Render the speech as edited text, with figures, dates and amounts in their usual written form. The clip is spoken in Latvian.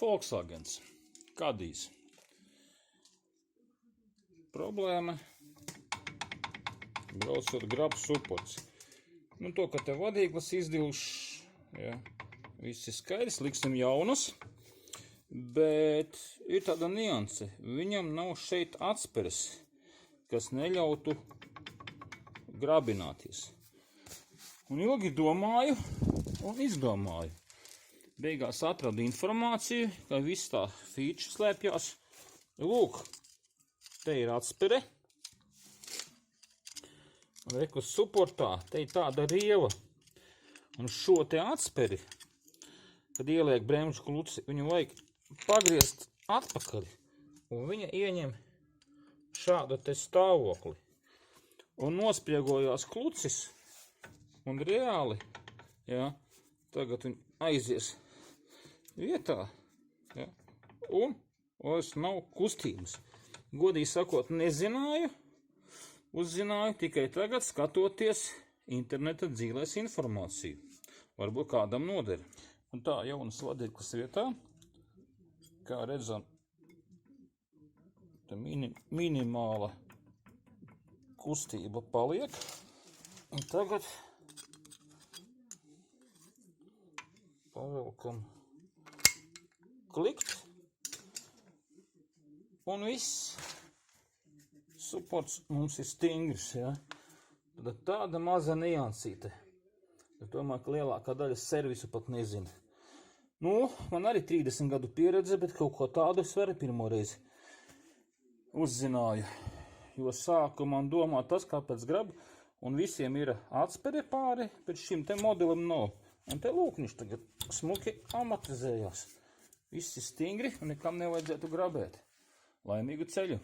Volkswagens. Kadijs. Problēma. Braucot grabu suports. Nu, to, ka te vadīglas izdilšs, ja, viss ir skaidrs, liksim jaunus, bet ir tāda nianse. Viņam nav šeit atsperes, kas neļautu grabināties. Un ilgi domāju un izdomāju. Beigās atradu informāciju, ka viss tā feature slēpjās. Lūk, te ir atspere. Un rekus suportā, te ir tāda rieva. Un šo te atsperi, kad ieliek bremžu kluci, viņu vajag pagriezt atpakaļ. Un viņa ieņem šādu te stāvokli. Un nospiegojās klucis. Un reāli, ja, tagad viņi aizies vietā, ja, un vairs nav kustības. Godīgi sakot, nezināju, uzzināju tikai tagad, skatoties interneta dzīlēs informāciju. Varbūt kādam noder. Un tā jaunas vadīklas vietā, kā redzam, minimāla kustība paliek. Un tagad pavelkam klikt. Un viss suports mums ir stingrs, ja. Tad tāda maza niansīte. Es domāju, ka lielākā daļa servisu pat nezina. Nu, man arī 30 gadu pieredze, bet kaut ko tādu es arī pirmo reizi uzzināju. Jo sāku man domāt tas, kāpēc grab, un visiem ir atspere pāri, bet šim te modelim nav. Un te lūk, viņš tagad smuki amatizējās. Viss ir stingri un nekam nevajadzētu grabēt. Laimīgu ceļu!